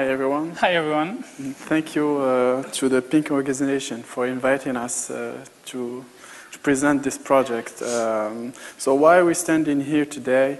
Hi everyone. Hi everyone. Thank you to the Pinc organization for inviting us to present this project. So why are we standing here today?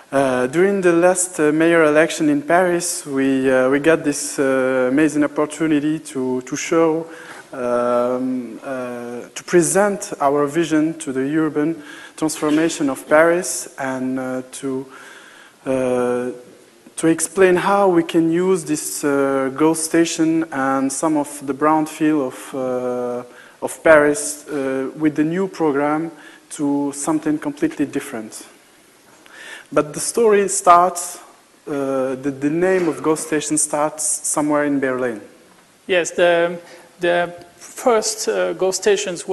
During the last mayor election in Paris, we got this amazing opportunity to show, to present our vision to the urban transformation of Paris and to explain how we can use this ghost station and some of the brownfield of Paris with the new program to something completely different. But the story starts, the name of ghost station starts somewhere in Berlin. Yes, the first ghost stations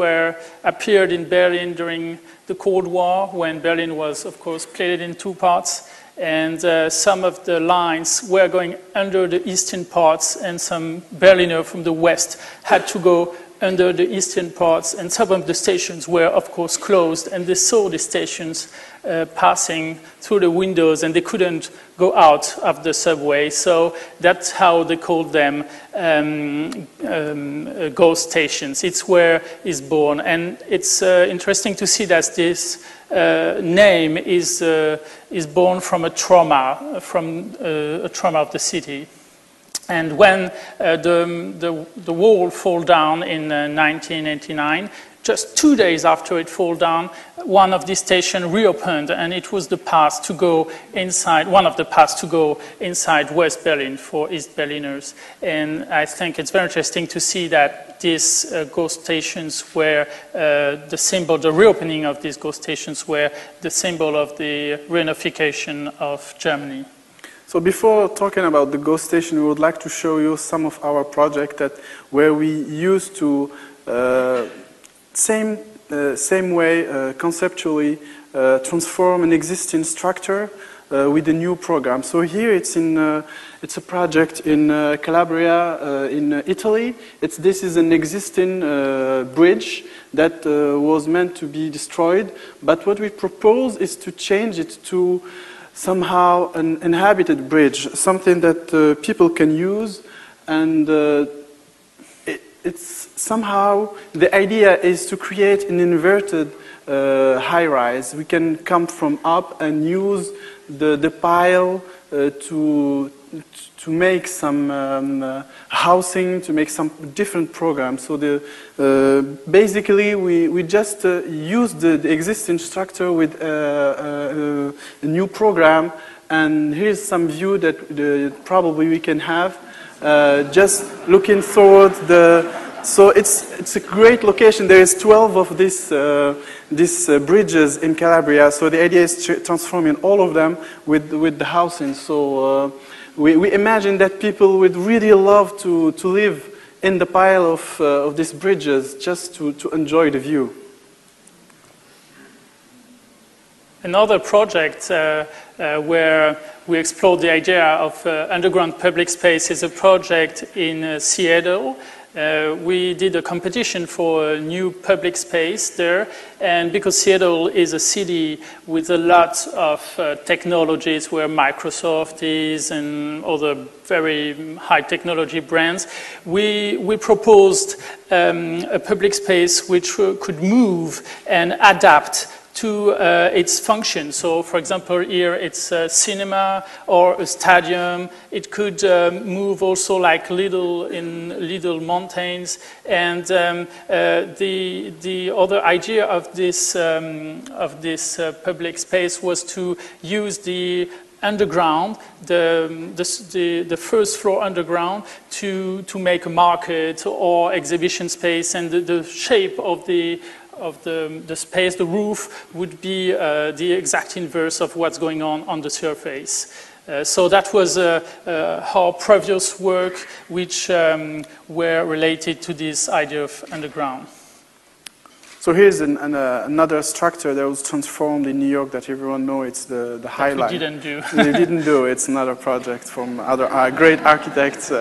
appeared in Berlin during the Cold War, when Berlin was, of course, split in two parts. And some of the lines were going under the eastern parts, and some Berliner from the west had to go under the eastern parts, and some of the stations were, of course, closed, and they saw the stations passing through the windows, and they couldn't go out of the subway. So that's how they called them ghost stations. It's where it's born, and it's interesting to see that this name is born from a trauma, of the city. And when the wall fell down in 1989, just 2 days after it fell down, one of the stations reopened, and it was the path to go inside, one of the paths to go inside West Berlin for East Berliners. And I think it's very interesting to see that these ghost stations were the symbol, the reopening of these ghost stations were the symbol of the reunification of Germany. So before talking about the ghost station, we would like to show you some of our projects where we used to same way conceptually transform an existing structure with a new program. So here it's a project in Calabria in Italy. This is an existing bridge that was meant to be destroyed, but what we propose is to change it to somehow an inhabited bridge, something that people can use, and it's somehow, the idea is to create an inverted high-rise. We can come from up and use the pile to make some housing, to make some different programs. So basically we just use the existing structure with a new program, and here's some view that probably we can have just looking toward so it's a great location. There is 12 of these bridges in Calabria, so the idea is transforming all of them with the housing. So we imagine that people would really love to live in the pile of these bridges just to enjoy the view. Another project where we explored the idea of underground public space is a project in Seattle. We did a competition for a new public space there, and because Seattle is a city with a lot of technologies where Microsoft is and other very high technology brands, we proposed a public space which could move and adapt to its function. So, for example, here it's a cinema or a stadium. It could move also like little mountains. And the other idea of this public space was to use the underground, the first floor underground, to make a market or exhibition space, and the shape of the space, the roof, would be the exact inverse of what's going on the surface. So that was our previous work, which were related to this idea of underground. So here's another structure that was transformed in New York that everyone knows. It's the High Line. We didn't do. We didn't do. It's another project from other great architects.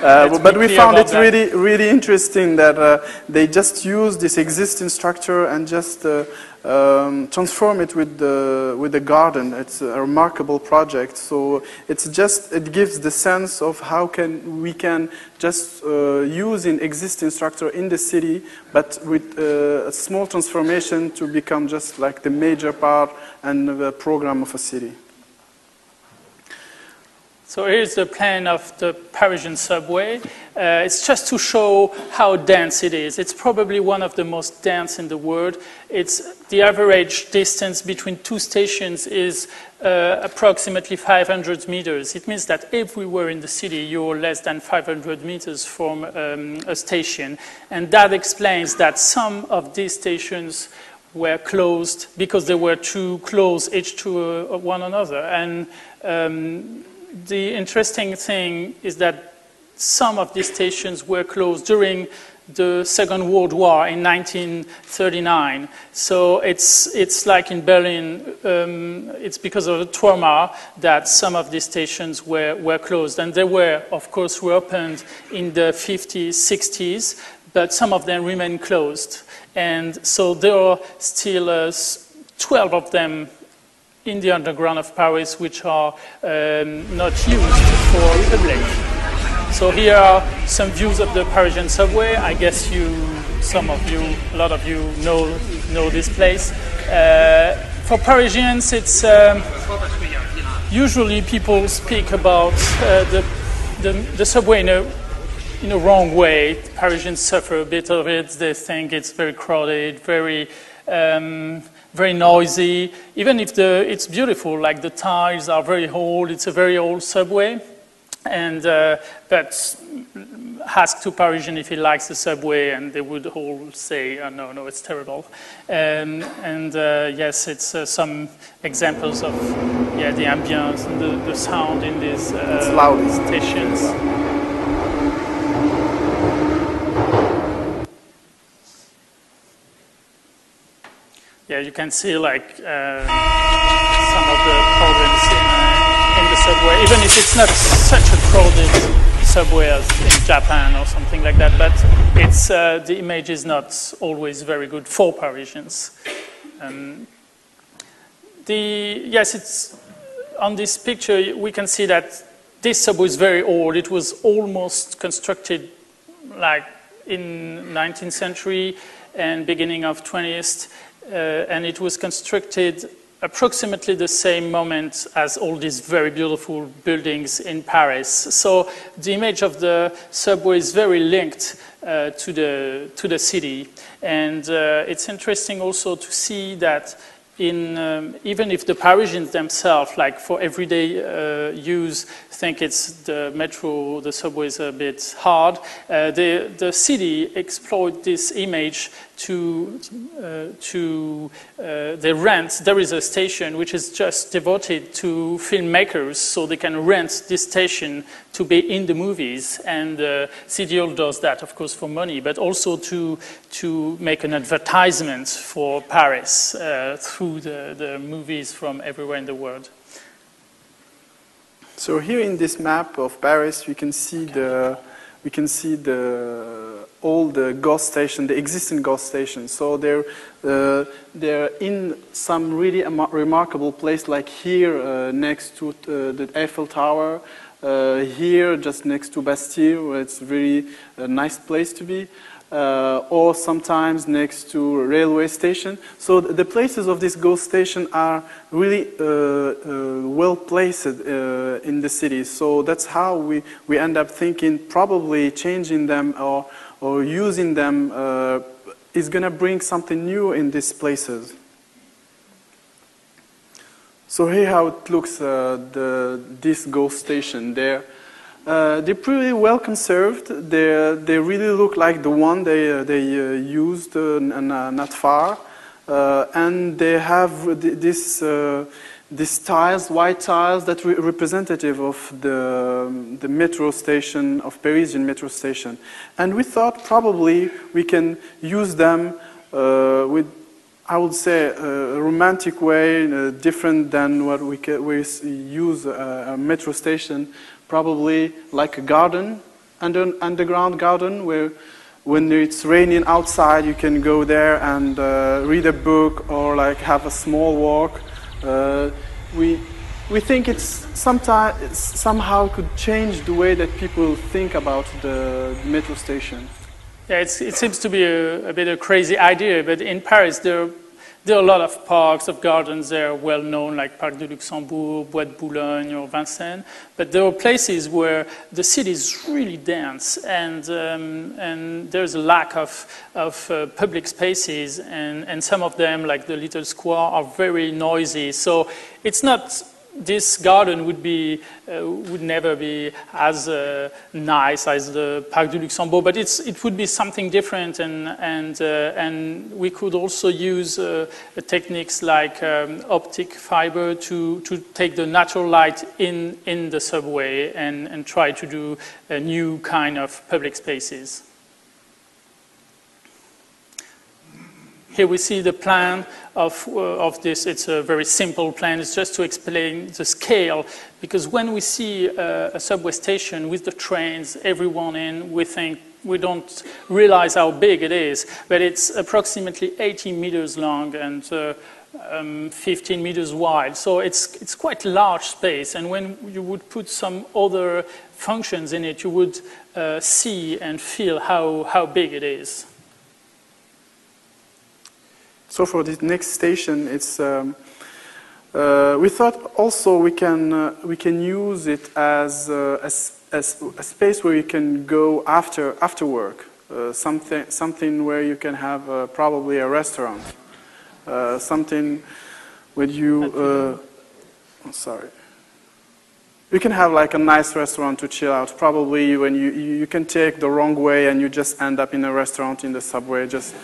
But we found it really interesting that they just use this existing structure and just transform it with the garden. It's a remarkable project. So it gives the sense of how we can just use an existing structure in the city, but with a small transformation to become just like the major part and the program of a city. So here's the plan of the Parisian subway. It's just to show how dense it is. It's probably one of the most dense in the world. The average distance between two stations is approximately 500 meters. It means that everywhere in the city you're less than 500 meters from a station. And that explains that some of these stations were closed because they were too close each to one another. And the interesting thing is that some of these stations were closed during the Second World War in 1939. So it's like in Berlin, it's because of the trauma that some of these stations were closed. And they were, of course, reopened in the 50s, 60s, but some of them remain closed. And so there are still 12 of them in the underground of Paris, which are not used for public. So here are some views of the Parisian subway. I guess a lot of you know this place. For Parisians, it's usually people speak about the subway in a wrong way. Parisians suffer a bit of it. They think it's very crowded, very noisy, even if it's beautiful, like the tiles are very old. It's a very old subway. And but ask to Parisian if he likes the subway, and they would all say, oh, no, it's terrible. Yes, it's some examples of the ambience and the sound in these stations. Yeah, you can see like some of the problems in the subway, even if it's not such a crowded subway as in Japan or something like that, but it's, the image is not always very good for Parisians. It's on this picture we can see that this subway is very old. It was almost constructed like in 19th century and beginning of 20th. And it was constructed approximately the same moment as all these very beautiful buildings in Paris. So the image of the subway is very linked to the city. And it's interesting also to see that even if the Parisians themselves, like for everyday use, think it's the subway is a bit hard, the city exploit this image there is a station which is just devoted to filmmakers, so they can rent this station to be in the movies, and City Hall does that, of course, for money, but also to make an advertisement for Paris through the movies from everywhere in the world. So here in this map of Paris, we can see all the ghost stations, the existing ghost stations. So they're in some really remarkable place, like here next to the Eiffel Tower, here just next to Bastille, where it's really a nice place to be, or sometimes next to a railway station. So the places of this ghost station are really well placed in the city. So that's how we end up thinking probably changing them or using them is going to bring something new in these places. So here how it looks, this ghost station there. They're pretty well conserved. They really look like the one they used not far, and they have these tiles, white tiles, that are representative of the metro station, of Parisian metro station. And we thought probably we can use them with, I would say, a romantic way, different than what we use a metro station, probably like a garden. underground garden where when it's raining outside, you can go there and read a book or like have a small walk. We think it's somehow could change the way that people think about the metro station. Yeah, it seems to be a bit of a crazy idea, but in Paris there are a lot of parks, of gardens there, well known, like Parc de Luxembourg, Bois de Boulogne, or Vincennes. But there are places where the city is really dense, and there's a lack of public spaces, and some of them, like the little square, are very noisy. So it's not. This garden would never be as nice as the Parc du Luxembourg, but it would be something different, and we could also use techniques like optic fiber to take the natural light in the subway and try to do a new kind of public spaces. Here we see the plan of this. It's a very simple plan. It's just to explain the scale, because when we see a subway station with the trains, everyone in, we don't realize how big it is, but it's approximately 80 meters long and 15 meters wide. So it's quite large space, and when you would put some other functions in it, you would see and feel how big it is. So for this next station, it's we thought also we can use it as a space where you can go after work, something where you can have probably a restaurant, something where you sorry. You can have like a nice restaurant to chill out. Probably when you can take the wrong way and you just end up in a restaurant in the subway. Just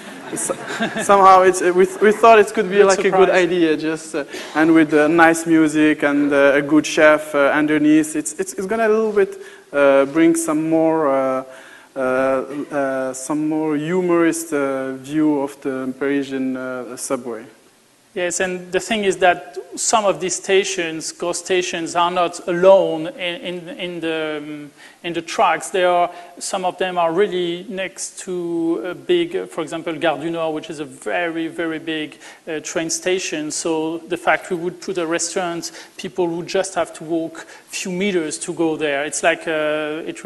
somehow we thought it could be like a good idea. Just and with nice music and a good chef underneath, it's gonna a little bit bring some more humorous view of the Parisian subway. Yes, and the thing is that some of these stations, ghost stations, are not alone in the tracks. Some of them are really next to a big, for example, Gare du Nord, which is a very, very big train station. So the fact we would put a restaurant, people would just have to walk a few meters to go there. It's like it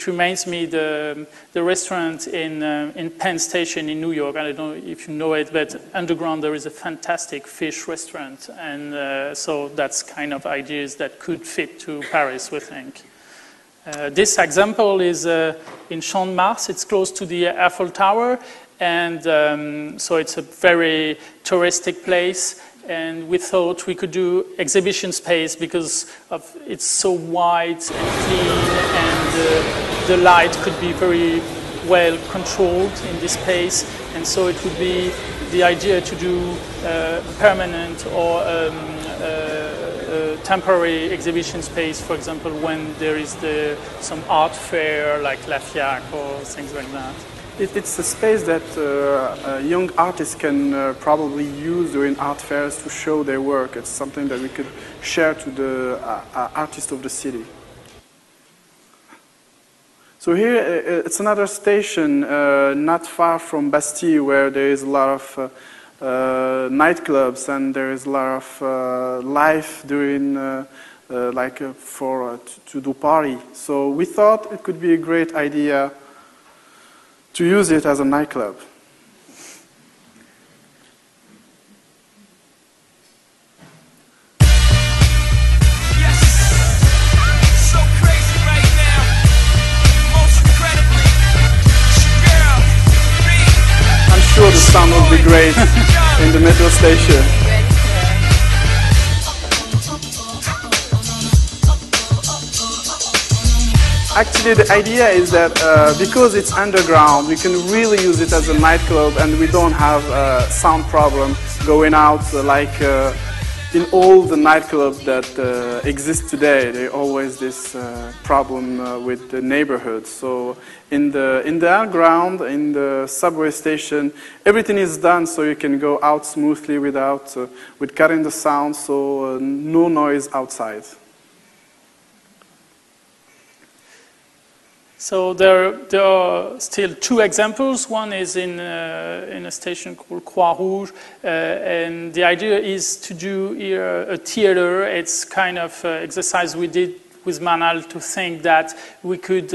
reminds me the restaurant in Penn Station in New York. I don't know if you know it, but underground there is a fantastic fish restaurant, and so that's kind of ideas that could fit to Paris, we think. This example is in Champ de Mars. It's close to the Eiffel Tower, and so it's a very touristic place, and we thought we could do exhibition space because it's so wide and clean, and the light could be very well controlled in this space, and so it would be the idea to do permanent or temporary exhibition space, for example, when there is some art fair like La FIAC or things like that. It's a space that young artists can probably use during art fairs to show their work. It's something that we could share to the artists of the city. So here, it's another station not far from Bastille, where there is a lot of nightclubs and there is a lot of life during, to do party. So we thought it could be a great idea to use it as a nightclub. The sound will be great in the metro station. Actually, the idea is that because it's underground, we can really use it as a nightclub, and we don't have a sound problem going out like in all the nightclubs that exist today. There's always this problem with the neighborhood. So in the underground, in the subway station, everything is done so you can go out smoothly with cutting the sound, so no noise outside. So there are still two examples. One is in a station called Croix-Rouge, and the idea is to do here a theater. It's kind of exercise we did with Manal to think that we could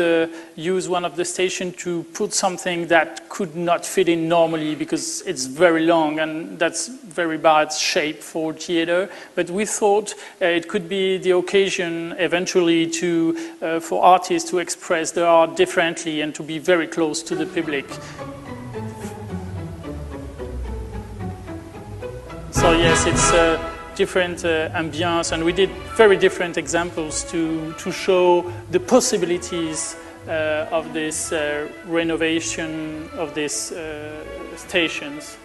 use one of the stations to put something that could not fit in normally because it's very long and that's very bad shape for theater. But we thought it could be the occasion eventually to for artists to express their art differently and to be very close to the public. So yes, it's different ambience, and we did very different examples to show the possibilities of this renovation of these stations.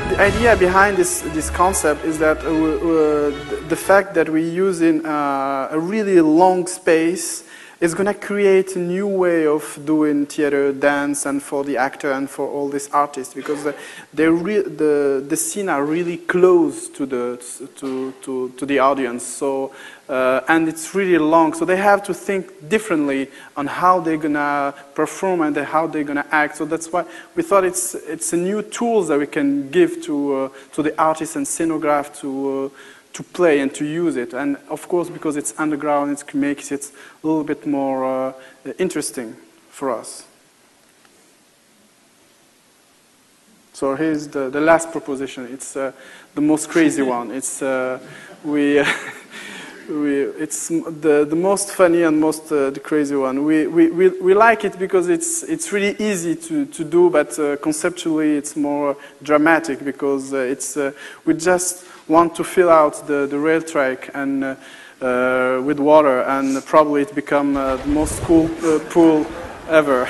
The idea behind this concept is that the fact that we're using a really long space is going to create a new way of doing theater, dance, and for the actor and for all these artists, because the scene are really close to the audience. So and it's really long, so they have to think differently on how they're going to perform and how they're going to act. So that's why we thought it's a new tool that we can give to the artists and scenograph to play and to use it. And of course, because it's underground, it makes it a little bit more interesting for us. So here's the last proposition. It's the most crazy one. It's it's the most funny and most the crazy one. We like it because it's really easy to do, but conceptually it's more dramatic because we just want to fill out the rail track and with water, and probably it become the most cool pool ever.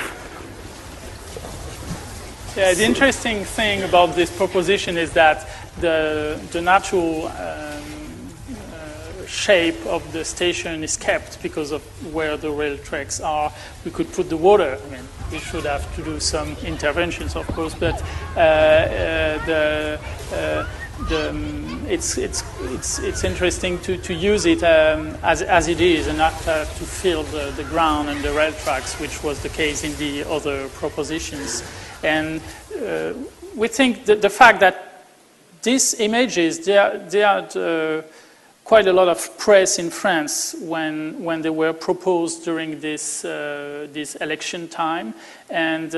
Yeah, the interesting thing about this proposition is that the natural shape of the station is kept because of where the rail tracks are. We could put the water. I mean, we should have to do some interventions, of course, but it's interesting to use it as it is, and not to fill the ground and the rail tracks, which was the case in the other propositions. And we think that the fact that these images, they had quite a lot of press in France when they were proposed during this election time, and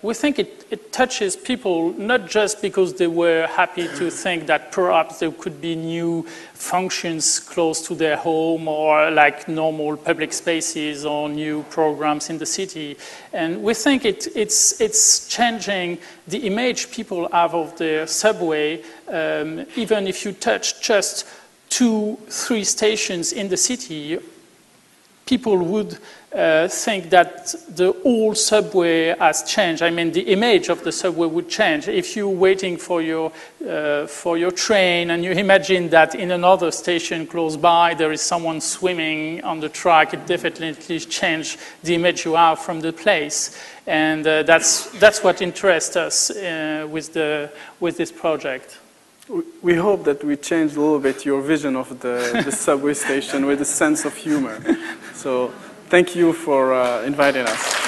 we think it touches people not just because they were happy to think that perhaps there could be new functions close to their home, or like normal public spaces or new programs in the city, and we think it's changing the image people have of their subway, even if you touch just 2-3 stations in the city, people would think that the whole subway has changed. I mean, the image of the subway would change. If you're waiting for your train and you imagine that in another station close by there is someone swimming on the track, it definitely changes the image you have from the place. And that's what interests us with this project. We hope that we changed a little bit your vision of the subway station with a sense of humor. So thank you for inviting us.